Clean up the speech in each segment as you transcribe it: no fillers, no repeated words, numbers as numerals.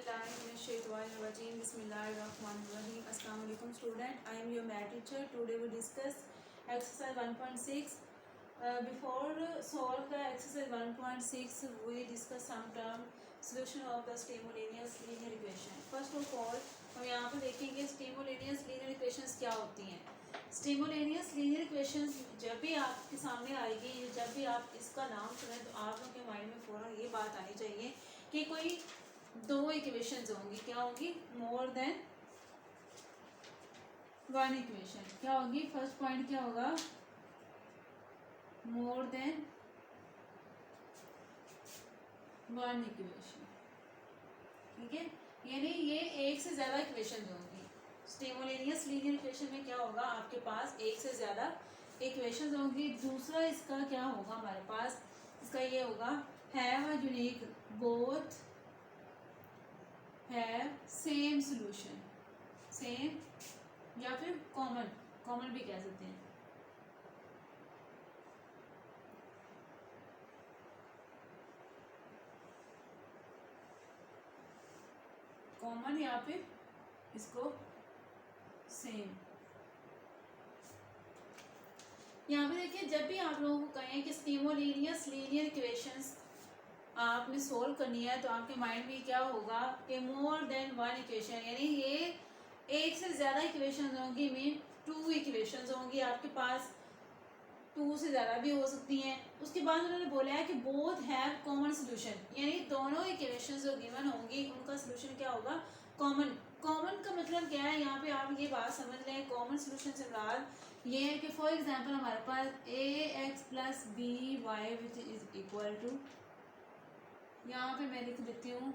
Auzubillahiminash-shaytanir-rajim. Bismillahir-rahmanir-rahim. Assalamu alaikum student. I am your math teacher. Today we discuss exercise 1.6. Before solve the exercise 1.6, we discuss some term solution of the stimultaneous linear equation. First of all, हम यहाँ पे देखेंगे stimultaneous linear equations क्या होती हैं. Stimultaneous linear equations जब भी आपके सामने आएगी, जब भी आप इसका नाम सुने तो आप लोगों के माइंड में फौरन ये बात आनी चाहिए कि कोई दो इक्वेशंस होंगी. क्या होंगी? More than one equation. क्या होगी? फर्स्ट पॉइंट क्या होगा? More than one equation. ठीक है, यानी ये एक से ज्यादा इक्वेशन होंगी. स्टिमुलेनियस लीनियर इक्वेशन में क्या होगा? आपके पास एक से ज्यादा इक्वेशन होंगी. दूसरा इसका क्या होगा हमारे पास? इसका ये होगा have a unique both have same solution. Same या फिर कॉमन भी कह सकते हैं. कॉमन या फिर इसको सेम. यहाँ पे देखिए, जब भी आप लोगों को कहें कि स्टिमुलेनियस लीनियर इक्वेशंस आपने सोल्व करनी है तो आपके माइंड में क्या होगा कि मोर देन वन इक्वेशन, यानी ये एक से ज़्यादा इक्वेशंस होंगी. मीन टू इक्वेशंस होंगी आपके पास. टू से ज़्यादा भी हो सकती हैं. उसके बाद उन्होंने बोला है कि बोथ हैव कॉमन सोल्यूशन, यानी दोनों इक्वेशंस जो गिवन होंगी उनका सोल्यूशन क्या होगा? कॉमन. कॉमन का मतलब क्या है? यहाँ पे आप ये बात समझ लें. कॉमन सोल्यूशन से मुराद ये है कि फॉर एग्जांपल हमारे पास a x plus B Y which is equal to, यहाँ पे मैं लिख देती हूँ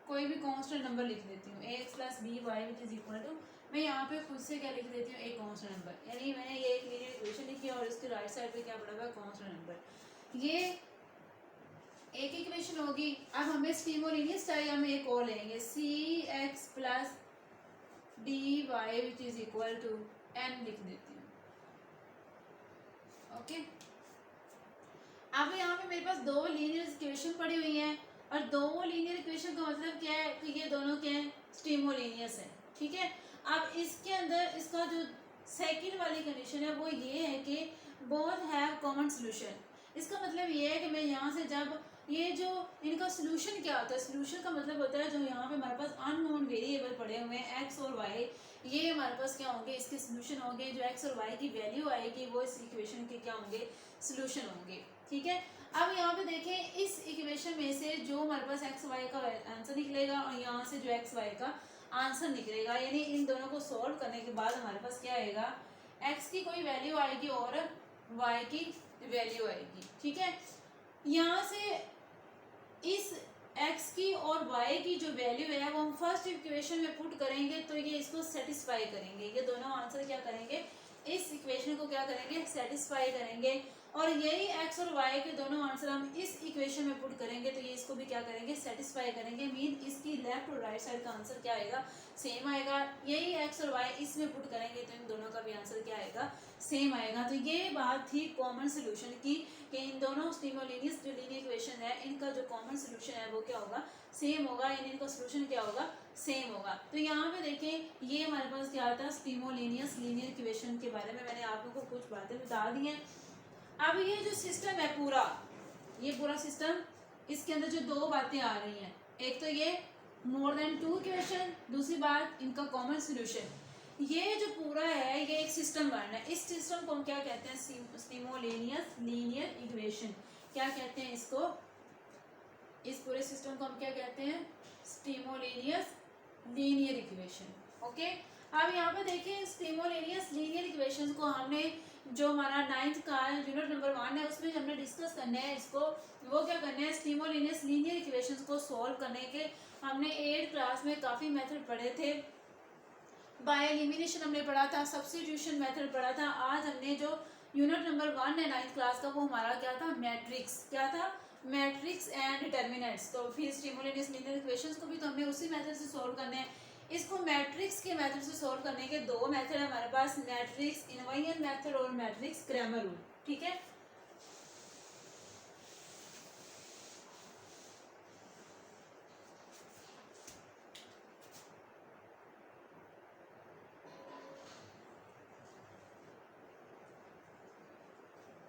कोई भी कांस्टेंट नंबर लिख देती हूँ. A x plus B Y which is equal to, मैं यहाँ पे खुद से क्या लिख देती हूँ? एक कांस्टेंट नंबर. यानी मैंने ये एक लीनियर इक्वेशन लिखी और इसके राइट साइड पे क्या पड़ा हुआ? Constant number. ये एक इक्वेशन होगी. अब हमें स्टिमुलेनियस चाहिए, हम एक और लेंगे c x plus D Y which is equal to n लिख देती हूँ. ओके, अब यहाँ पे मेरे पास दो लीनियर इक्वेशन पड़ी हुई हैं और दो लीनियर इक्वेशन का मतलब क्या है कि ये दोनों क्या है? स्टिमुलेनियस है. ठीक है, अब इसके अंदर इसका जो सेकंड वाली कंडीशन है वो ये है कि बोथ हैव कॉमन सोल्यूशन. इसका मतलब ये है कि मैं यहाँ से जब ये जो इनका सोल्यूशन क्या होता है? सोल्यूशन का मतलब होता है जो यहाँ पे हमारे पास अननोन वेरिएबल पड़े हुए हैं एक्स और वाई, ये हमारे पास क्या होंगे? इसके सोल्यूशन होंगे. जो एक्स और वाई की वैल्यू आएगी वो इस इक्वेशन के क्या होंगे? सोल्यूशन होंगे. ठीक है, अब यहाँ पे देखें इस इक्वेशन में से जो हमारे पास एक्स वाई का आंसर निकलेगा और यहाँ से जो एक्स वाई का आंसर निकलेगा, यानी इन दोनों को सॉल्व करने के बाद हमारे पास क्या आएगा? एक्स की कोई वैल्यू आएगी और वाई की वैल्यू आएगी. ठीक है, यहाँ से इस एक्स की और वाई की जो वैल्यू है वो हम फर्स्ट इक्वेशन में पुट करेंगे तो ये इसको सेटिस्फाई करेंगे. ये दोनों आंसर क्या करेंगे? इस इक्वेशन को क्या करेंगे? सेटिस्फाई करेंगे. और यही एक्स और वाई के दोनों आंसर हम इस इक्वेशन में पुट करेंगे तो ये इसको भी क्या करेंगे? सेटिस्फाई करेंगे. मीन इसकी लेफ्ट और राइट साइड का आंसर क्या आएगा? सेम आएगा. यही एक्स और वाई इसमें पुट करेंगे तो इन दोनों का भी आंसर क्या आएगा? सेम आएगा. तो ये बात थी कॉमन सोल्यूशन की कि इन दोनों स्टिमुलेनियस जो लीनियर इक्वेशन है इनका जो कॉमन सोल्यूशन है वो क्या होगा? सेम होगा. यानी इनका सोल्यूशन क्या होगा? सेम होगा. तो यहाँ पे देखें ये हमारे पास क्या आता है? स्टिमुलेनियस लीनियर इक्वेशन के बारे में मैंने आप लोगों को कुछ बातें बता दी हैं. अब ये जो सिस्टम है पूरा, ये पूरा सिस्टम, इसके अंदर जो दो बातें आ रही हैं, एक तो ये मोर देन टू इक्वेशन, दूसरी बात इनका कॉमन सोल्यूशन. ये जो पूरा है ये एक सिस्टम बनना है. इस सिस्टम को हम क्या कहते हैं? स्टिमुलेनियस लीनियर इक्वेशन. क्या कहते हैं इसको? इस पूरे सिस्टम को हम क्या कहते हैं? स्टिमुलेनियस लीनियर इक्वेशन. ओके, अब यहाँ पे देखिए स्टिमुलेनियस लीनियर इक्वेशन को हमने जो हमारा 9th का यूनिट नंबर 1 है उसमें हमने डिस्कस करना है इसको. वो क्या करना है? स्टिमुलेनियस लीनियर इक्वेशंस को सॉल्व करने के हमने 8th क्लास में काफ़ी मेथड पढ़े थे. बाय एलिमिनेशन हमने पढ़ा था, सब्स्टिट्यूशन मेथड पढ़ा था. आज हमने जो यूनिट नंबर 1 है 9th क्लास का वो हमारा क्या था? मैट्रिक्स. क्या था? Matrix and determinants. तो फिर स्टिमुलेनियस लीनियर इक्वेशंस को भी तो हमें उसी मेथड से सॉल्व करना है. इसको मैट्रिक्स के मेथड से सॉल्व करने के दो मेथड है हमारे पास, मैट्रिक्स इनवर्जन मेथड और मैट्रिक्स क्रैमर रूल. ठीक है,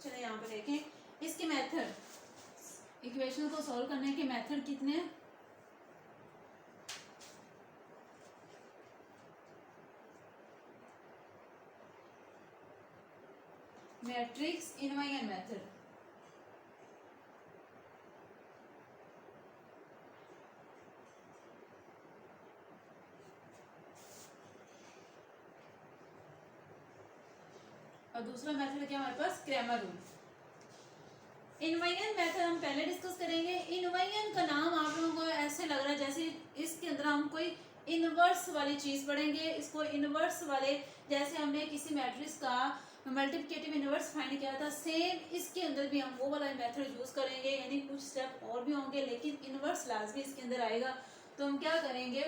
चलिए यहाँ पे देखें इसके मेथड, इक्वेशन को सॉल्व करने के मेथड कितने हैं। मैट्रिक्स इनवर्स मेथड, और दूसरा मेथड क्या हमारे पास, क्रैमर रूल। इनवर्स मेथड हम पहले डिस्कस करेंगे। इनवर्स का नाम आप लोगों को ऐसे लग रहा है जैसे इसके अंदर हम कोई इनवर्स वाली चीज पढ़ेंगे। इसको इनवर्स वाले, जैसे हमने किसी मैट्रिक्स का मल्टीप्लिकेटिव इनवर्स फाइंड किया था, सेम इसके अंदर भी हम वो वाला मेथड यूज करेंगे। यानी कुछ स्टेप और भी होंगे लेकिन इनवर्स लाजमी इसके अंदर आएगा। तो हम क्या करेंगे,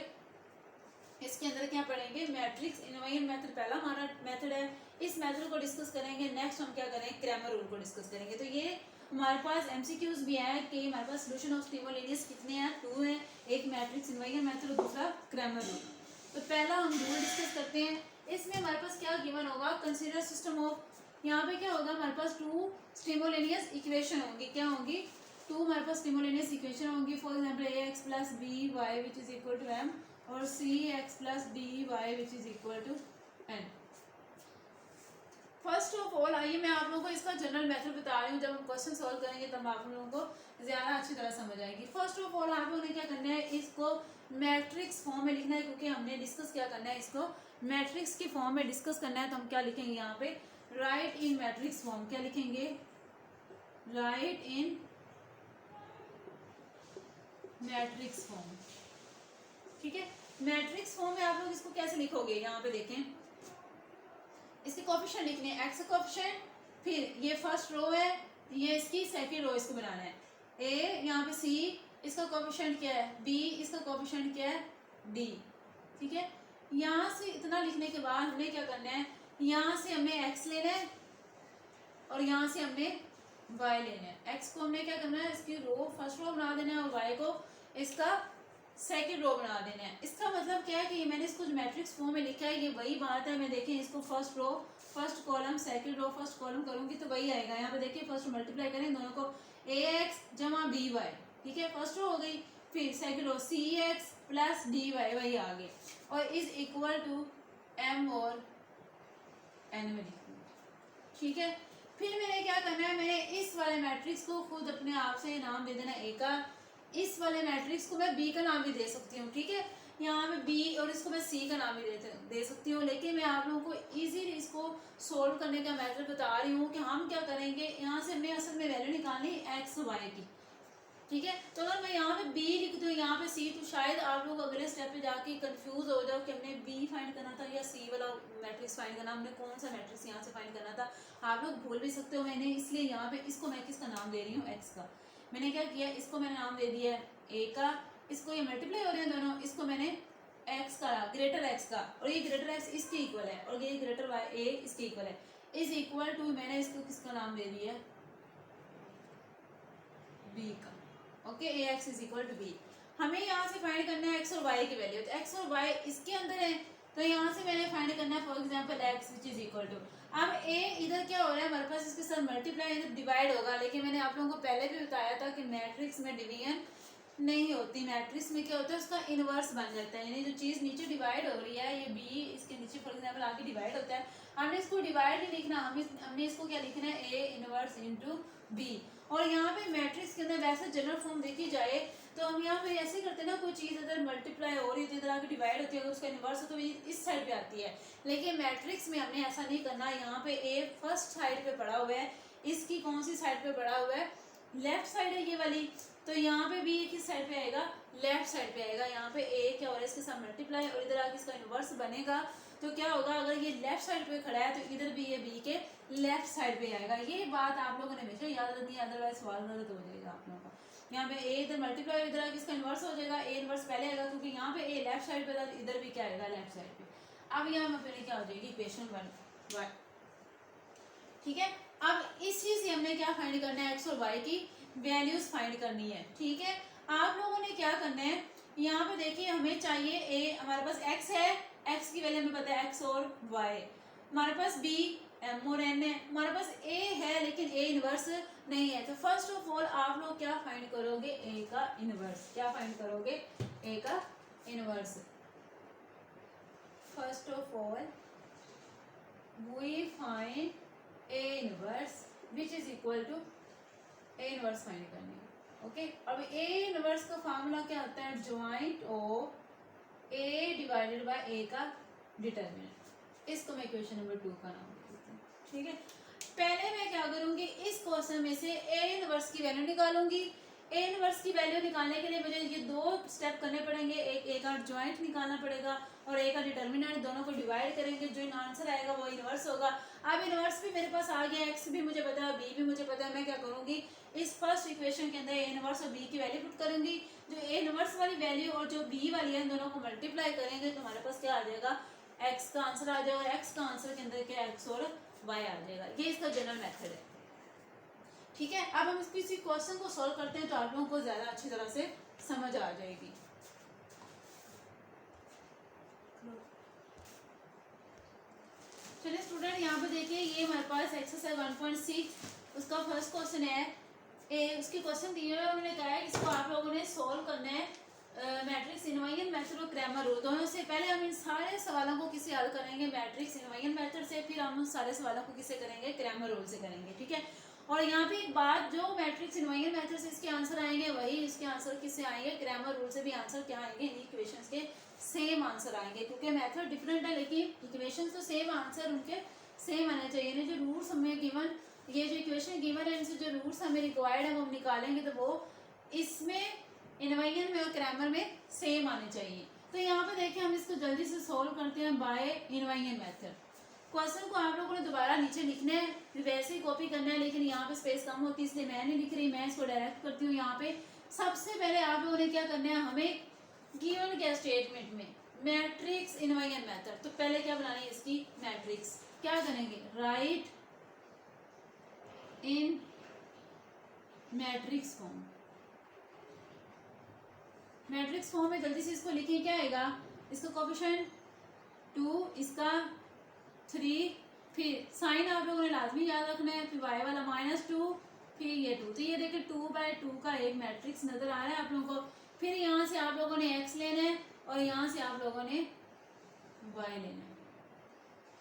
इसके अंदर क्या पढ़ेंगे, मैट्रिक्स इनवर्स मेथड पहला हमारा मेथड है, इस मेथड को डिस्कस करेंगे। नेक्स्ट हम क्या करेंगे, क्रैमर रूल को डिस्कस करेंगे। तो ये हमारे पास एमसीक्यूज भी है कि हमारे पास सोल्यूशन ऑफ स्टीमो लीनियस कितने हैं, 2 हैं, एक मैट्रिक्स इनवर्स मेथड और दूसरा क्रैमर रूल। तो पहला हम रूल डिस्कस करते हैं। इसमें हमारे पास क्या गिवन होगा, कंसीडर सिस्टम ऑफ, यहाँ पे क्या होगा हमारे पास 2 स्टीमोलेनियस इक्वेशन होंगी। क्या होंगी, 2 हमारे पास स्टीमोलेनियस इक्वेशन होंगी। For example ax plus B Y which is equal to m और cx plus D Y which is equal to n। First of all आइए मैं आप लोगों को इसका जनरल मेथड बता रही हूँ। जब हम क्वेश्चन सॉल्व करेंगे तब आप लोगों को ज़्यादा अच्छी तरह समझ आएगी। फर्स्ट ऑफ ऑल आप लोगों ने क्या करना है, इसको मैट्रिक्स फॉर्म में लिखना है, क्योंकि हमने डिस्कस क्या करना है, इसको मैट्रिक्स की फॉर्म में डिस्कस करना है। तो हम क्या लिखेंगे यहाँ पे, राइट इन मैट्रिक्स फॉर्म। क्या लिखेंगे, राइट इन मैट्रिक्स फॉर्म। ठीक है, मैट्रिक्स फॉर्म में आप लोग इसको कैसे लिखोगे, यहाँ पे देखें, इसके कोएफिशिएंट लिखने हैं, एक्स कोएफिशिएंट, फिर ये फर्स्ट रो है, ये इसकी सेकंड रो, इसको बनाना है। ए यहाँ पे सी, इसका कोएफिशिएंट क्या है, बी, इसका कोएफिशिएंट क्या है, डी। ठीक है, यहाँ से इतना लिखने के बाद हमने क्या करना है, यहाँ से हमने एक्स लेना है और यहाँ से हमने वाई लेना है। एक्स को हमने क्या करना है, इसकी रो फर्स्ट रो बना देना है और वाई को इसका सेकंड रो बना देना है। इसका मतलब क्या है कि मैंने इसको जो मैट्रिक्स फॉर्म में लिखा है ये वही बात है। मैं देखें इसको first row, first column, second row, first column करूंगी तो वही आएगा। यहाँ पे देखिए फर्स्ट मल्टीप्लाई करें दोनों को, ax जमा बी वाई, ठीक है, फर्स्ट रो हो गई। फिर second row cx plus D Y, वही आ गए, और इज इक्वल टू m और n में लिखूंगी। ठीक है, फिर मैंने क्या करना है, मैंने इस वाले मैट्रिक्स को खुद अपने आप से नाम दे देना ए का। इस वाले मैट्रिक्स को मैं बी का नाम भी दे सकती हूँ। ठीक है, यहाँ पे बी और इसको मैं सी का नाम भी दे सकती हूँ। लेकिन मैं आप लोगों को इजीली इसको सोल्व करने का मेथड बता रही हूँ कि हम क्या करेंगे, यहाँ से हमने असल में वैल्यू निकालनी एक्स वाई की। ठीक है, तो अगर मैं यहाँ पे बी लिख दूँ, यहाँ पे सी, तो शायद आप लोग अगले स्टेप पे जाके कंफ्यूज हो जाओ कि हमने बी फाइंड करना था या सी वाला मैट्रिक्स फाइंड करना, हमने कौन सा मैट्रिक्स यहाँ से फाइंड करना था। आप लोग भूल भी सकते हो। मैंने इसलिए यहाँ पे इसको मैं किसका नाम दे रही हूँ, एक्स का। मैंने क्या किया, इसको मैंने नाम दे दिया है ए का, इसको ये मल्टीप्लाई हो रहे हैं दोनों, इसको मैंने एक्स का, ग्रेटर एक्स का, और ये ग्रेटर एक्स इसके इक्वल है और ये ग्रेटर वाई ए इसके इक्वल है, इज इक्वल टू मैंने इसको किसका नाम दे दिया, बी का। Okay, A X is equal to B. हमें यहाँ से फाइंड करना है एक्स और वाई की वैल्यू। तो एक्स और वाई इसके अंदर है, तो यहाँ से मैंने फाइंड करना है for example X which is equal to, अब ए इधर क्या हो रहा है हमारे पास, इसके साथ मल्टीप्लाई, इधर डिवाइड होगा। लेकिन मैंने आप लोगों को पहले भी बताया था कि मैट्रिक्स में डिवीजन नहीं होती। मैट्रिक्स में क्या होता है, उसका इनवर्स बन जाता है। यानी जो चीज़ नीचे डिवाइड हो रही है, ये बी इसके नीचे फॉर एग्जांपल आगे डिवाइड होता है, हमने इसको डिवाइड नहीं लिखना, हमने इसको क्या लिखना है, ए इनवर्स इनटू बी। और यहाँ पे मैट्रिक्स के अंदर वैसे जनरल फॉर्म देखी जाए तो हम यहाँ पे ऐसे करते हैं ना, कोई चीज़ अगर मल्टीप्लाई हो रही है तो इधर आके डिवाइड होती है, अगर उसका इनवर्स हो तो इस साइड पे आती है। लेकिन मैट्रिक्स में हमने ऐसा नहीं करना। यहाँ पे ए फर्स्ट साइड पे पड़ा हुआ है, इसकी कौन सी साइड पे पड़ा हुआ है, लेफ्ट साइड है ये वाली, तो यहाँ पे भी किस साइड पे आएगा, लेफ्ट साइड पे आएगा। यहाँ पे ए क्या हो रहा है, इसके साथ मल्टीप्लाई और इधर आके इसका इनवर्स बनेगा। तो क्या होगा, अगर ये लेफ्ट साइड पे खड़ा है तो इधर भी ये बी के लेफ्ट साइड पे आएगा। ये बात आप लोगों ने हमेशा याद रखनी है, अदरवाइज सवाल गलत हो जाएगा आप लोगों का। यहाँ पे ए इधर मल्टीप्लाई, इधर आके इसका इनवर्स हो जाएगा, ए इनवर्स पहले आएगा क्योंकि यहाँ पे ए लेफ्ट साइड पे था, इधर भी क्या आएगा, लेफ्ट साइड पे। अब यहाँ पे क्या हो जाएगी, इक्वेशन 1। ठीक है, अब इसी से हमने क्या फाइंड करना है, एक्स और वाई की वैल्यूज फाइंड करनी है। ठीक है, आप लोगों ने क्या करना है, यहाँ पे देखिए हमें चाहिए ए, हमारे पास एक्स है, एक्स की वैल्यू हमें पता है एक्स और वाई, हमारे पास बी, एम और एन है, हमारे पास ए है लेकिन ए इनवर्स नहीं है। तो फर्स्ट ऑफ ऑल आप लोग क्या फाइंड करोगे, ए का इनवर्स। क्या फाइंड करोगे, ए का inverse. First of all we find A inverse which is equal to, A inverse find करनी है। ओके, अब ए इनवर्स का फार्मूला क्या होता है, joint of A divided by A का डिटरमिनेंट। इसको मैं क्वेश्चन नंबर 2 का नाम देती हूँ। ठीक है, पहले मैं क्या करूंगी, इस क्वेश्चन में से ए इनवर्स की वैल्यू निकालूंगी। ए इनवर्स की वैल्यू निकालने के लिए मुझे ये 2 स्टेप करने पड़ेंगे। एक ए का ज्वाइंट निकालना पड़ेगा और ए का डिटरमिनेंट, दोनों को डिवाइड करेंगे, जो आंसर आएगा वो इनवर्स होगा। अब इनवर्स भी मेरे पास आ गया, एक्स भी मुझे पता है, बी भी मुझे पता है। मैं क्या करूंगी, इस फर्स्ट इक्वेशन के अंदर ए इनवर्स और बी की वैल्यू पुट करूंगी। जो ए इनवर्स वाली वैल्यू और जो बी वाली है, इन दोनों को मल्टीप्लाई करेंगे तो हमारे पास क्या आ जाएगा, एक्स का आंसर आ जाएगा। एक्स का आंसर के अंदर क्या, एक्स और वाई आ जाएगा। ये इसका जनरल मेथड है। ठीक है, अब हम इसी क्वेश्चन को सॉल्व करते हैं तो आप लोगों को ज्यादा अच्छी तरह से समझ आ जाएगी। चलिए स्टूडेंट, यहाँ पे देखिए, ये हमारे पास एक्सरसाइज 1.6 उसका फर्स्ट क्वेश्चन है। उसके क्वेश्चन दिए हुए, उन्होंने कहा है इसको आप लोगों ने सॉल्व करना है मैट्रिक्स इनवाइन मेथड और क्रैमर रूल दोनों से। पहले हम इन सारे सवालों को किसे हल करेंगे, मैट्रिक्स इनवाइन मेथड से, फिर हम उन सारे सवालों को किसे करेंगे, क्रैमर रूल से करेंगे। ठीक है, और यहाँ पे एक बात, जो मैट्रिक्स इनवाइन मेथड से इसके आंसर आएंगे वही इसके आंसर किससे आएंगे, क्रैमर रूल से भी आंसर क्या आएंगे, इन इक्वेशंस के सेम आंसर आएंगे। क्योंकि मेथड डिफरेंट है लेकिन इक्वेशंस तो सेम, आंसर उनके सेम आने चाहिए। जो रूल्स हमें गिवन, ये जो इक्वेशन गिवन है, इनसे जो रूल्स हमें रिक्वायर्ड है वो हम निकालेंगे तो वो इसमें इनवाइन में और क्रैमर में सेम आने चाहिए। तो यहाँ पे देखिए, हम इसको जल्दी से सॉल्व करते हैं बाय इनवाइन मेथड। क्वेश्चन को आप लोगों ने दोबारा नीचे लिखना है, फिर वैसे ही कॉपी करना है, लेकिन यहाँ पे स्पेस कम होती है इसलिए मैं नहीं लिख रही, मैं इसको डायरेक्ट करती हूँ। यहाँ पे सबसे पहले आप लोगों ने क्या करना है, हमें गिवन क्या स्टेटमेंट में मैट्रिक्स इनवाइन मेथड, तो पहले क्या बनानी है इसकी मैट्रिक्स। क्या करेंगे, राइट इन मैट्रिक्स फॉर्म। मैट्रिक्स फॉर्म में जल्दी से इसको लिखें, क्या आएगा, इसका कोएफिशिएंट 2, इसका 3, फिर साइन आप लोगों ने लाजमी याद रखना है, फिर वाई वाला -2, फिर ये 2। तो ये देखिए 2/2 का एक मैट्रिक्स नजर आ रहा है आप लोगों को। फिर यहाँ से आप लोगों ने x लेना है और यहाँ से आप लोगों ने y लेना है,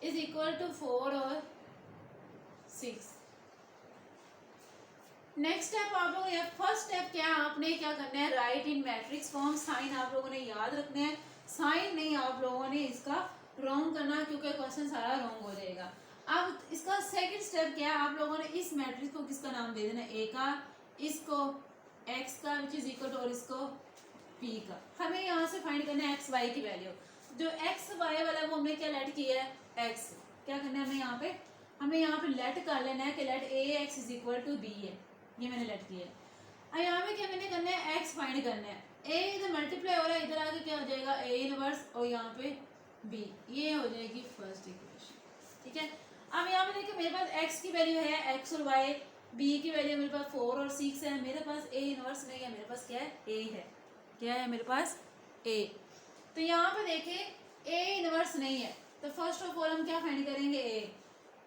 इज इक्वल टू 4 और 6। नेक्स्ट स्टेप आप लोगों ने, फर्स्ट स्टेप क्या है, आपने क्या करना है, राइट इन मैट्रिक्स फॉर्म। साइन आप लोगों ने याद रखना है, साइन नहीं आप लोगों ने इसका रॉन्ग करना, क्योंकि क्वेश्चन सारा रॉन्ग हो जाएगा। अब इसका सेकंड स्टेप क्या है, आप लोगों ने इस मैट्रिक्स को किसका नाम दे देना, ए का, इसको एक्स का विच इज इक्वल टू, और इसको पी का। हमें यहाँ से फाइंड करना है एक्स वाई की वैल्यू। जो एक्स वाई वाला वो हमने क्या लेट किया है, एक्स। क्या करना है हमें यहाँ पे लेट कर लेना है कि let A X is equal to B है, ये मैंने लेट किया है। अब यहाँ पे क्या मैंने करना है, एक्स फाइंड करना है। ए इधर मल्टीप्लाई हो रहा है, इधर आके क्या हो जाएगा, ए इनवर्स, और यहाँ पे बी, ये हो जाएगी फर्स्ट इक्वेशन। ठीक है, अब यहाँ पे देखिए मेरे पास एक्स की वैल्यू है एक्स और वाई, बी की वैल्यू मेरे पास 4 और 6 है, मेरे पास ए इनवर्स नहीं है, मेरे पास क्या है, ए है। क्या है मेरे पास, ए। तो यहाँ पे देखिए ए इनवर्स नहीं है, तो फर्स्ट ऑफ ऑल हम क्या फाइंड करेंगे, A.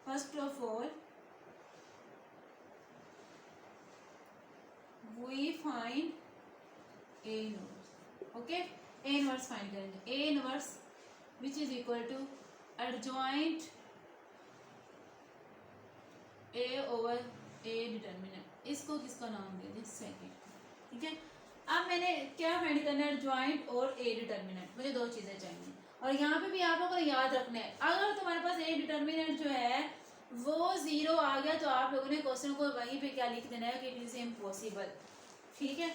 First of all we find A inverse. Okay, A inverse find करेंगे, A inverse which is equal to adjoint A over A determinant. इसको किसका नाम दे दें, सेकंड। ठीक है, अब मैंने क्या फाइंड करना है, ज्वाइंट और ए डिटरमिनेंट। मुझे 2 चीजें चाहिए, और यहाँ पे भी आप लोगों को याद रखना है, अगर तुम्हारे पास ए डिटरमिनेंट जो है वो 0 आ गया तो आप लोगों ने क्वेश्चन को वहीं पे क्या लिख देना है कि इट इज इम्पॉसिबल। ठीक है,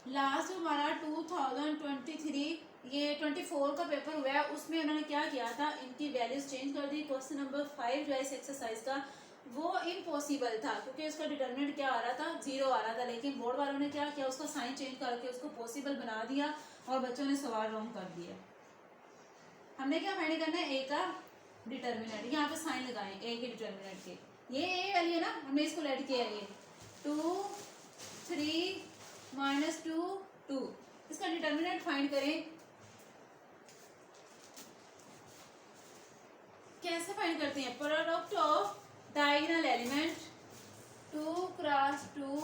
लास्ट हमारा 2023 ये 24 का पेपर हुआ है, उसमें उन्होंने क्या किया था, इनकी वैल्यूज चेंज कर दी। क्वेश्चन नंबर 5 जो है इस एक्सरसाइज का, वो इम्पॉसिबल था क्योंकि उसका डिटरमिनेंट क्या आ रहा था, 0 आ रहा था, लेकिन बोर्ड वालों ने क्या किया, उसका साइन चेंज करके उसको पॉसिबल बना दिया और बच्चों ने सवाल रॉन्ग कर दिया। हमने क्या फाइंड करना है, ए का डिटरमिनेंट। यहाँ पे साइन लगाएं ए के डिटरमिनेंट के, ये ए वाली है ना, हमने इसको लेट किया है, ये 2 3 -2 2। इसका डिटरमिनेंट फाइंड करें, कैसे फाइंड करते हैं? Product of diagonal element 2 cross 2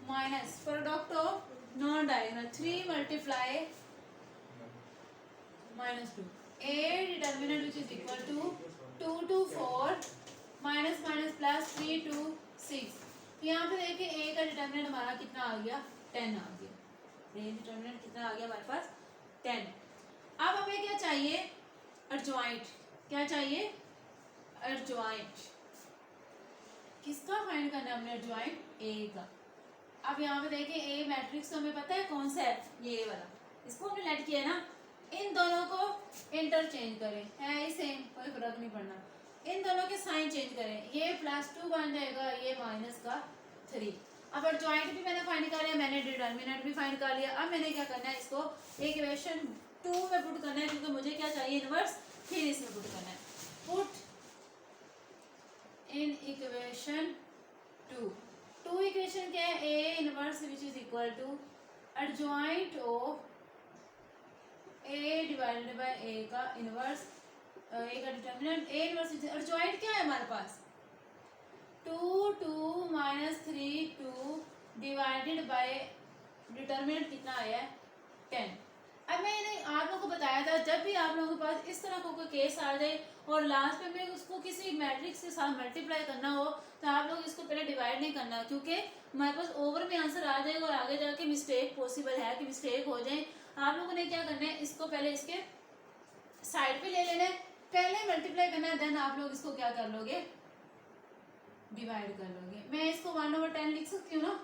minus product of non diagonal 3 multiply -2 a determinant which is equal to 2 to 4 minus minus plus 3 to 6। यहाँ पे देखिए a का डिटर्मिनेंट हमारा कितना आ गया 10 आ गया। a डिटर्मिनेंट कितना आ गया हमारे पास 10। अब हमें क्या चाहिए? अर्जॉइंट। क्या चाहिए? अर्जॉइंट। किसका फाइंड करना है हमने? अर्जॉइंट a का। अब यहाँ पे देखिए a मैट्रिक्स तो हमें पता है कौन सा है, ये वाला, इसको हमने लेट किया है ना। इन दोनों को इंटरचेंज करें, है ही सेम, कोई फर्क नहीं पड़ना। इन दोनों के साइन चेंज करें, ये +2 बन जाएगा, ये -3। अब अर्जॉइंट भी मैंने फाइंड कर लिया, मैंने डिटर्मिनेंट भी फाइंड कर लिया। अब मैंने क्या करना है? इसको इक्वेशन 2 में पुट करना है, क्योंकि मुझे क्या चाहिए? इनवर्स। फिर इसमें पुट करना है, पुट इन इक्वेशन 2 इक्वेशन क्या है? a inverse which is equal to adjoint of a divided by a का इनवर्स, a का डिटर्मिनेंट a इनवर्स। अर्जॉइंट क्या है हमारे पास? 2 2 -3 2 डिवाइडेड बाय डिटर्मिनेंट कितना आया है 10। अब मैंने आप लोगों को बताया था, जब भी आप लोगों के पास इस तरह का कोई केस आ जाए और लास्ट में उसको किसी मैट्रिक्स के साथ मल्टीप्लाई करना हो, तो आप लोग इसको पहले डिवाइड नहीं करना, क्योंकि हमारे पास ओवर में आंसर आ जाएगा और आगे जाके मिस्टेक पॉसिबल है कि मिस्टेक हो जाए। आप लोगों ने क्या करना है? इसको पहले इसके साइड पे ले लेना है, पहले मल्टीप्लाई करना है, देन आप लोग इसको क्या कर लोगे? डिवाइड कर लोगे। मैं इसको 1/10 लिख सकती हूँ ना,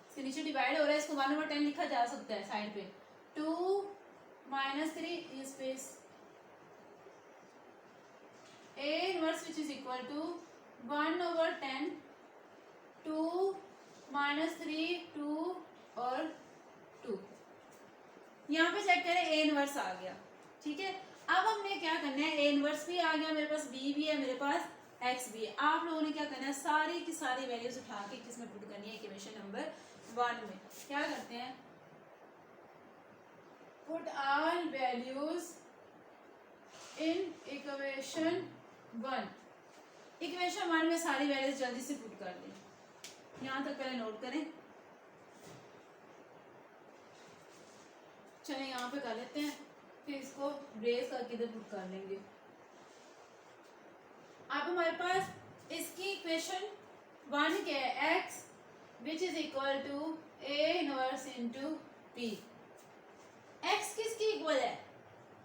इसके नीचे डिवाइड हो रहा है, इसको 1/10 लिखा जा सकता है साइड पे। 2 -3 space a inverse which is equal to 1/10 2 -3 2 और 2। यहाँ पे चेक करें, a इनवर्स आ गया, ठीक है। अब हमने क्या करना है? a इनवर्स भी आ गया मेरे पास, b भी है मेरे पास, x भी है। आप लोगों ने क्या करना है? सारी की सारी वैल्यूज उठा के किसमें पुट करनी है? इक्वेशन नंबर 1 में। क्या करते हैं? Put all values in equation 1। Equation 1 में सारी वैल्यूज जल्दी से पुट कर दें। यहाँ तक पहले नोट करें। चलिए यहाँ पे कर लेते हैं, फिर इसको ब्रेस करके इधर पुट कर लेंगे। अब हमारे पास इसकी इक्वेशन 1 क्या है? x which is equal to a inverse into p। x किसकी इक्वल है?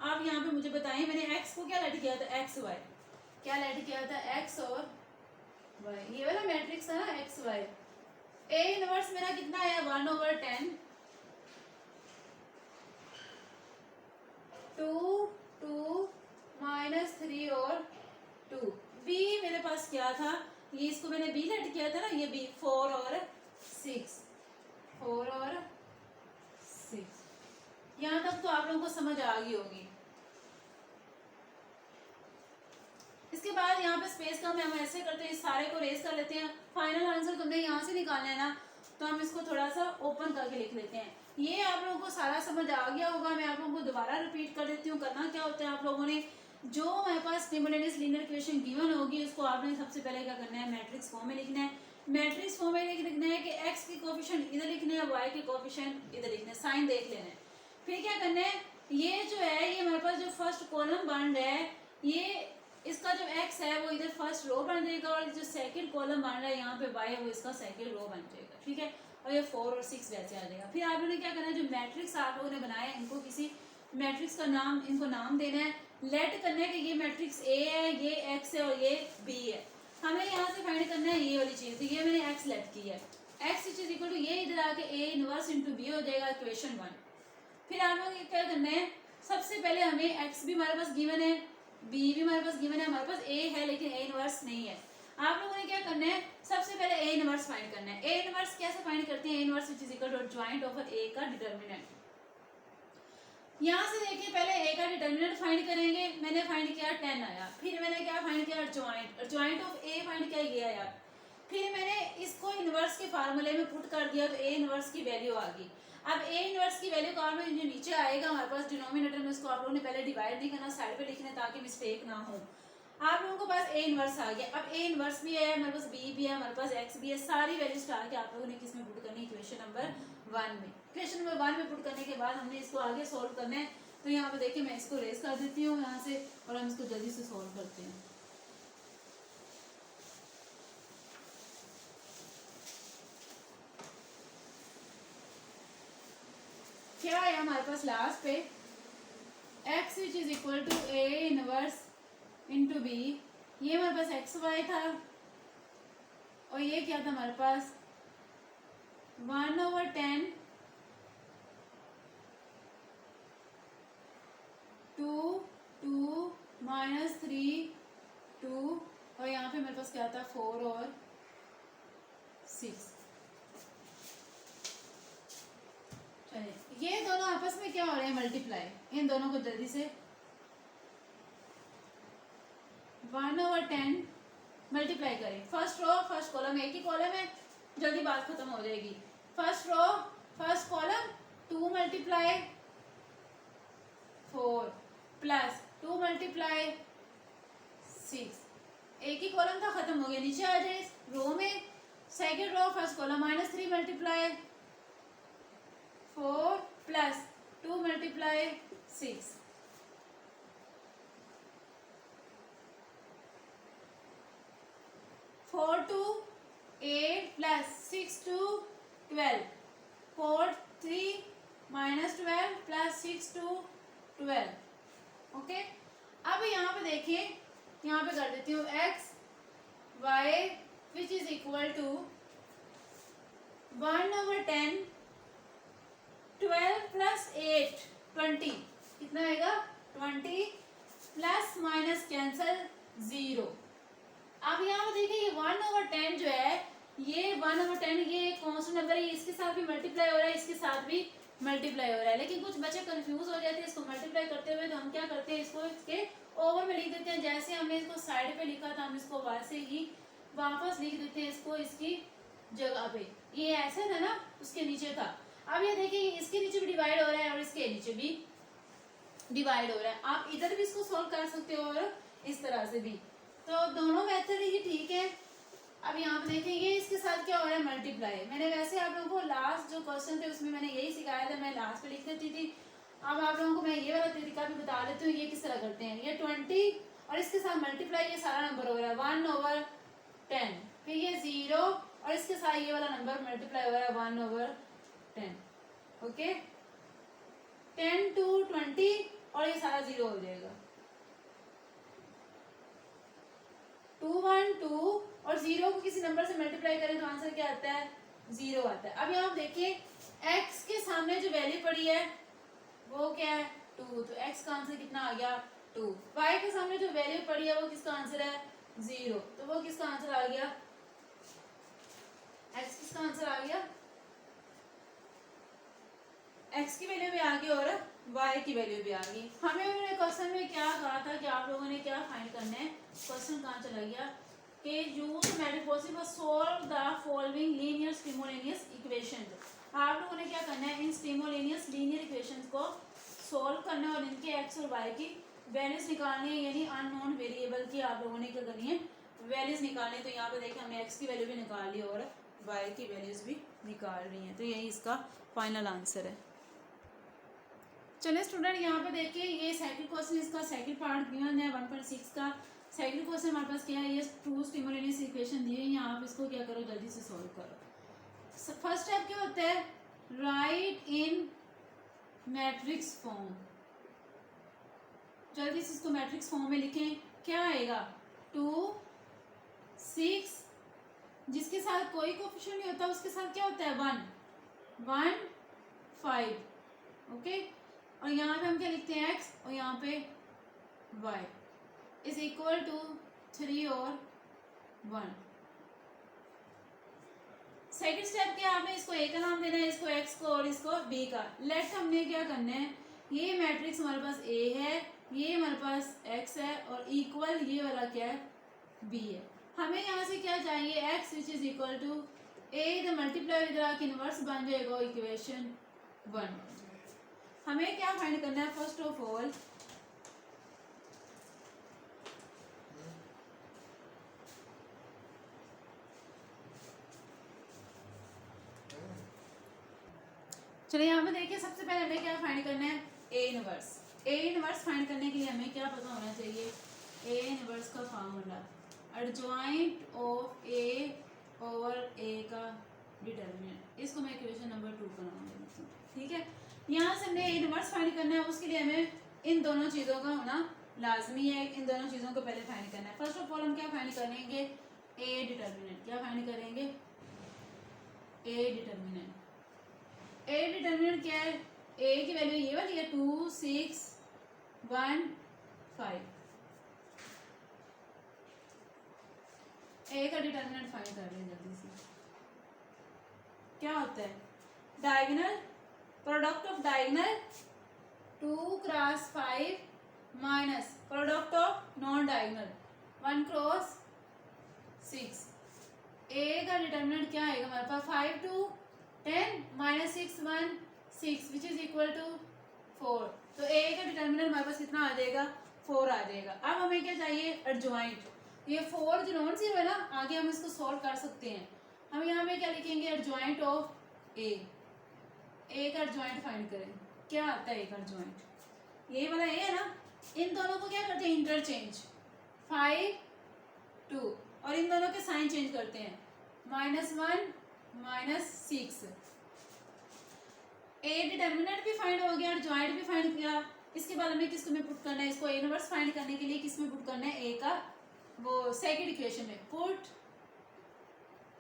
आप यहाँ पे मुझे बताएं, मैंने x को क्या लेट किया था? x y। क्या लेट किया था? x और y। ये वाला मैट्रिक्स है ना, x y। a इनवर्स मेरा कितना आया? 1/10 2 2 -3 और 2। b मेरे पास क्या था? ये इसको मैंने b लेट किया था ना, ये b 4 और 6। 4 और 6। यहाँ तक तो आप लोगों को समझ आ गई होगी। इसके बाद यहाँ पे स्पेस का हम ऐसे करते हैं, इस सारे को रेस कर लेते हैं। फाइनल आंसर तुमने यहाँ से निकालना है ना, तो हम इसको थोड़ा सा ओपन करके लिख लेते हैं। ये आप लोगों को सारा समझ आ गया होगा। मैं आप लोगों को दोबारा रिपीट कर देती हूँ। करना क्या होता है? आप लोगों ने जो हमारे पास सिमुलेटेनियस लीनियर इक्वेशन गिवन होगी, उसको आपने सबसे पहले क्या करना है? मैट्रिक्स फॉर्म में लिखना है। मैट्रिक्स फॉर्म में लिखना है कि x के कोफिशिएंट इधर लिखने हैं, y के कोफिशिएंट इधर लिखने हैं, साइन देख लेना है। फिर क्या करना है? ये जो है, ये हमारे पास जो फर्स्ट कॉलम बन रहा है, ये इसका जो x है वो इधर फर्स्ट रो बन जाएगा, और जो सेकंड कॉलम बन रहा है यहाँ पे y है, वो इसका सेकंड रो बन जाएगा, ठीक है। और ये 4 और 6 वैसे आ जाएगा। फिर आप लोगों ने क्या करना है? जो मैट्रिक्स आप लोगों ने बनाया है, इनको किसी मैट्रिक्स का नाम, इनको नाम देना है, लेट करना है कि ये मैट्रिक्स A है, ये x है और ये B है। हमें यहाँ से फाइंड करना है ये वाली चीज़। तो ये मैंने x लेट की है, x इज इक्वल टू ये इधर आके a इनवर्स इंटू b हो जाएगा, इक्वेशन 1। फिर आप लोग क्या करना है? सबसे पहले हमें x भी हमारे पास गिवन है, b भी हमारे पास गिवन है, हमारे पास a है लेकिन a इनवर्स नहीं है। आप लोगों ने क्या करना है? सबसे पहले a इनवर्स फाइंड करना है। a इनवर्स कैसे फाइंड करते हैं? a inverse which is equal to joint over a का डिटर्मिनेंट। यहाँ से देखिए, पहले a का डिटर्मिनेंट फाइंड करेंगे। मैंने फाइंड किया 10 आया। फिर मैंने क्या फाइंड किया? जॉइंट ऑफ a फाइंड किया, ये आया। फिर मैंने इसको इनवर्स के फार्मूले में पुट कर दिया, तो a इनवर्स की वैल्यू आ गई। अब a इनवर्स की वैल्यू का जो नीचे आएगा हमारे पास डिनोमिनेटर में, उसको आप लोगों ने पहले डिवाइड नहीं करना, साइड पे लिखना ताकि मिस्टेक ना हो। आप लोगों को पास ए इनवर्स आ गया। अब ए इनवर्स भी है, हमारे पास बी भी है, हमारे पास एक्स भी है, सारी वैल्यूज डाल के आप लोगों ने किस में पुट करनी है, इक्वेशन नंबर 1 में। इक्वेशन नंबर 1 में पुट करने के बाद हमने इसको आगे सोल्व करना है। तो यहाँ पे देखिए मैं इसको रेस कर देती हूँ यहाँ से और हम इसको जल्दी से सोल्व करते हैं। क्या है हमारे पास लास्ट पे x which is equal to A inverse into B, ये हमारे पास एक्स वाई था और ये क्या था हमारे पास 1/10 2 -3 2 और यहाँ पे मेरे पास क्या था 4 और 6। चलिए ये दोनों आपस में क्या हो रहे हैं, मल्टीप्लाई। इन दोनों को जल्दी से 1/10 मल्टीप्लाई करें। फर्स्ट रो फर्स्ट कॉलम, एक ही कॉलम है, जल्दी बात खत्म हो जाएगी। First row first column 2 multiply 4 plus 2 multiply 6, एक ही कॉलम था, खत्म हो गया। नीचे आ जाए रो में, second row first column -3 multiply 4 plus 2 multiply 6, 4 to 8 plus 6 to 12, 4 3 minus 12 plus 6 to 12। Okay, अब यहाँ पे देखिए, यहाँ पे कर देती हूँ x y which is equal to 1/10 12 plus 8 20, कितना आएगा 20 प्लस माइनस कैंसल 0। अब यहाँ पे देखिए ये 1/10 जो है, ये 1/10 ये कॉन्स्टेंट नंबर है, इसके साथ भी मल्टीप्लाई हो रहा है, इसके साथ भी मल्टीप्लाई हो रहा है। लेकिन कुछ बच्चे कंफ्यूज हो जाते हैं इसको मल्टीप्लाई करते हुए, तो हम क्या करते हैं इसको इसके ओवर में लिख देते हैं। जैसे हमने इसको साइड पे लिखा था, हम इसको वैसे ही वापस लिख देते हैं इसको इसकी जगह पे। ये ऐसे था ना, उसके नीचे था। अब ये देखिए इसके नीचे भी डिवाइड हो रहा है और इसके नीचे भी डिवाइड हो रहा है। आप इधर भी इसको सोल्व कर सकते हो और इस तरह से भी, तो दोनों मेथड ही ठीक है। अब यहाँ पे देखिए ये इसके साथ क्या हो रहा है, मल्टीप्लाई। मैंने वैसे आप लोगों को लास्ट जो क्वेश्चन थे उसमें मैंने यही सिखाया था, मैं लास्ट पे लिख देती थी। अब आप लोगों को मैं ये वाला तरीका भी बता देती हूँ, ये किस तरह करते हैं। ये 20 और इसके साथ मल्टीप्लाई, ये सारा नंबर हो रहा है 1/10, फिर ये 0 और इसके साथ ये वाला नंबर मल्टीप्लाई हो रहा है 1/10। ओके, 10 to 20 और ये सारा 0 हो जाएगा। 2 1 2 और 0 को किसी नंबर से मल्टीप्लाई करें तो आंसर क्या आता है, 0 आता है। अब यहाँ देखिए x के सामने जो वैल्यू पड़ी है वो क्या है 2, तो x का आंसर कितना आ गया 2। y के सामने जो वैल्यू पड़ी है वो किसका आंसर है 0, तो वो किसका आंसर आ गया, x किसका आंसर आ गया, x की वैल्यू भी आ गई और y की वैल्यू भी आ गई। हमें उन्होंने क्वेश्चन में क्या कहा था कि आप लोगों ने क्या फाइंड करना है, क्वेश्चन कहाँ चला गया कि use method possible solve the following linear simultaneous equations. आप लोगों ने क्या करना है, इन स्टिमोलेनियस लीनियर इक्वेशंस को सोल्व करना है और इनके x और y की वैल्यूज निकालनी है, यानी अननोन वेरिएबल की आप लोगों ने क्या करनी है, वैल्यूज निकालनी है। तो यहाँ पे देखिए हमने x की वैल्यू भी निकाल ली और y की वैल्यूज भी निकाल रही हैं, तो यही इसका फाइनल आंसर है। चलिए स्टूडेंट यहाँ पे देखिए ये सेकंड क्वेश्चन, इसका सेकंड पार्ट गिवन है 1.6 का। सेकंड क्वेश्चन हमारे पास क्या है, ये 2 स्टिमुलेनियस इक्वेशन दिए हैं, आप इसको क्या करो जल्दी से सॉल्व करो। फर्स्ट स्टेप क्या होता है, राइट इन मैट्रिक्स फॉर्म। जल्दी से इसको मैट्रिक्स फॉर्म में लिखें। क्या आएगा 2 6, जिसके साथ कोई कोएफिशिएंट नहीं होता उसके साथ क्या होता है 1 1 5। ओके, और यहाँ पे हम क्या लिखते हैं x और यहाँ पे y इज इक्वल टू 3 और 1। सेकंड स्टेप क्या, आपने इसको a का नाम देना है, इसको x को और इसको b का। लेट हमने क्या करना है, ये मैट्रिक्स हमारे पास a है, ये हमारे पास x है और इक्वल ये वाला क्या है b है। हमें यहाँ से क्या चाहिए, x which is equal to a the multiply with the inverse बन जाएगा इक्वेशन 1। हमें क्या फाइंड करना है, फर्स्ट ऑफ ऑल चलिए यहाँ पे देखिए, सबसे पहले हमें क्या फाइंड करना है, A inverse. A inverse find करने के लिए हमें क्या पता होना चाहिए, ए इनवर्स का formula adjoint of A over A का डिटर्मिनेंट। इसको मैं इक्वेशन नंबर 2 बनाऊंगी, ठीक है। यहाँ से हमने ए इनवर्स फाइंड करना है, उसके लिए हमें इन दोनों चीज़ों का होना लाजमी है। इन दोनों चीज़ों को पहले फाइंड करना है। फर्स्ट ऑफ ऑल हम क्या फाइंड करेंगे, ए डिटर्मिनेंट। क्या फाइंड करेंगे, ए डिटर्मिनेंट। ए डिटर्मिनेंट क्या है, ए की वैल्यू ये वाली है 2 6 1 5। ए का डिटर्मिनेंट फाइंड कर लें जल्दी से। क्या होता है, diagonal product of diagonal 2 cross 5 minus product of non diagonal 1 cross 6। A का डिटर्मिनेंट क्या आएगा हमारे पास, 5 2 10 minus 6 1 6 which is equal to 4। तो ए का डिटर्मिनेंट हमारे पास कितना आ जाएगा, 4 आ जाएगा। अब हमें क्या चाहिए, एडजॉइंट। ये 4 जो नॉन जीरो है ना, आगे हम इसको सॉल्व कर सकते हैं। हम यहाँ पे क्या लिखेंगे, एडजॉइंट ऑफ ए। ए का एडजॉइंट फाइंड करें। क्या आता है ए का एडजॉइंट, ये वाला ए है ना, इन दोनों को क्या करते हैं, इंटरचेंज 5 2, और इन दोनों के साइन चेंज करते हैं, -1 -6। ए डिटर्मिनेंट भी फाइंड हो गया, एडजॉइंट भी फाइंड किया। इसके बाद हमें किस में पुट करना है, इसको ए इनवर्स फाइंड करने के लिए किस में पुट करना है, ए का वो सेकंड इक्वेशन में। Put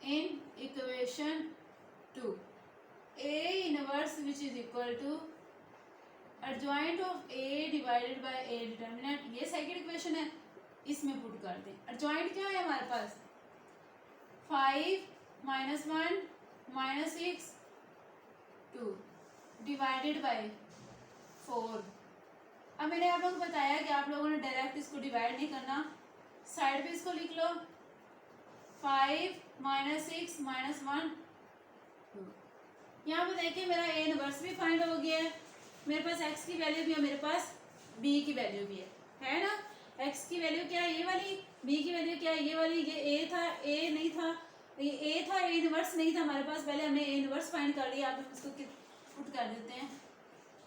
in equation 2 A inverse which is equal to adjoint of A divided by A determinant. ये सेकंड इक्वेशन है, इसमें पुट कर दें। एडजॉइंट क्या है हमारे पास, 5 -1 -6 2 डिवाइडेड बाय 4। अब मैंने आप लोगों को बताया कि आप लोगों ने डायरेक्ट इसको डिवाइड नहीं करना, साइड पे इसको लिख लो, 5 -6 -1 2। यहाँ पे देखिए मेरा ए इनवर्स भी फाइंड हो गया है। मेरे पास एक्स की वैल्यू भी है, मेरे पास बी की वैल्यू भी है ना। एक्स की वैल्यू क्या है, ये वाली, बी की वैल्यू क्या है, ये वाली। ये ए था, ए नहीं था, ये ए था, ए इनवर्स नहीं था हमारे पास। पहले हमने ए इनवर्स फाइंड कर लिया। आप इसको पुट कर देते हैं,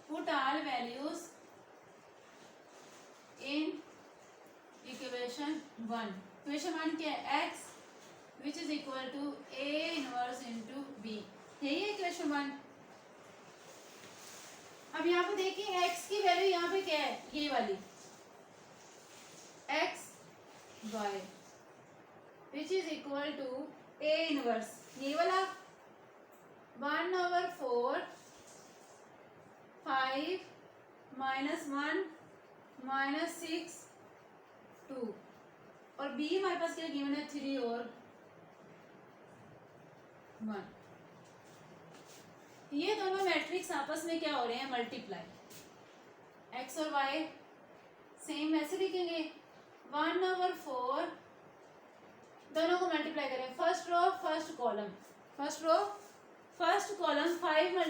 put all values in equation 1। Equation 1 क्या है, X which is equal to A inverse into B. यही है इक्वेशन 1। अब यहाँ पे देखिए एक्स की वैल्यू यहाँ पे क्या है, ये वाली X Y which is equal to A inverse, ये वाला 1/4 5 -1 -6 2, और बी हमारे पास क्या गिवन है, 3 और 1। ये दोनों मैट्रिक्स आपस में क्या हो रहे हैं, मल्टीप्लाई। एक्स और वाई सेम ऐसे लिखेंगे, 1/4 दोनों को मल्टीप्लाई करें, first row first column, first row first column 5 ×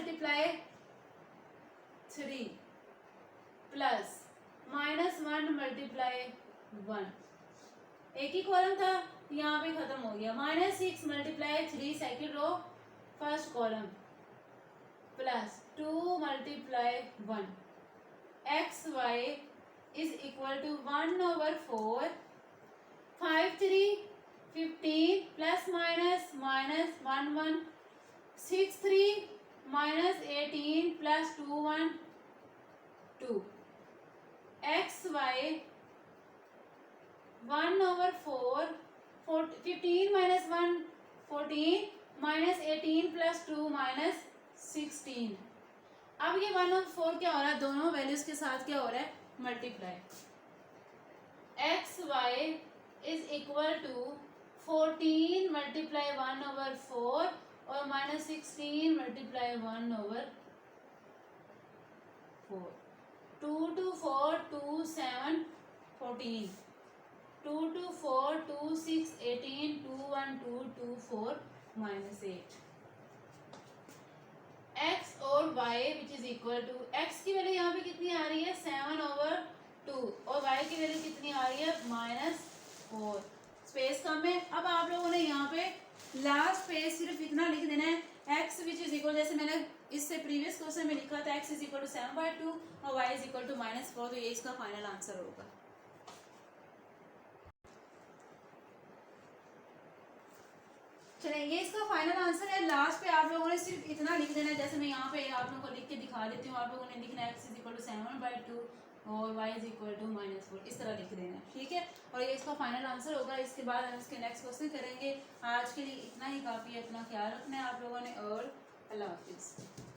3 plus -1 × 1। एक ही कॉलम था, यहाँ पे खत्म हो गया, -6 × 3 second row first column plus 2 × 1। X Y is equal to 1/4 5 3 15 plus minus -1 1 6 3 -18 plus 2 1 2। X Y 1/4 15 - 1 14 -18 plus 2 -16। अब ये 1/4 क्या हो रहा है, दोनों वैल्यूज के साथ क्या हो रहा है, multiply. X Y is equal to 14 × 1/4 और -16 × 1/4। 2 2 4 2 7 14 2 2 4 2 6 18 2 1 2 2 4 -8। x और y which is equal to, x की वैल्यू यहाँ पे कितनी आ रही है, 7/2, और y की वैल्यू कितनी आ रही है, -4। स्पेस कम है। अब आप लोगों ने यहाँ पे लास्ट पेज सिर्फ इतना लिख देना है, x विच इज इक्वल, जैसे मैंने इससे उससे प्रीवियस क्वेश्चन में लिखा था x इज इक्वल टू 7/2 और y इज इक्वल टू -4, तो ये इसका फाइनल आंसर होगा। चलिए ये इसका फाइनल आंसर है। लास्ट पे आप लोगों ने सिर्फ इतना लिख देना है, जैसे मैं यहाँ पे आप लोगों को लिख के दिखा देती हूँ। आप लोगों ने लिखना है x इज इक्वल टू 7/2 और y इज इक्वल टू -4, इस तरह लिख देना है, ठीक है। और ये इसका फाइनल आंसर होगा। इसके बाद हम इसके नेक्स्ट क्वेश्चन करेंगे। आज के लिए इतना ही काफ़ी है। अपना ख्याल रखना है आप लोगों ने, और अल्लाह हाफिज़।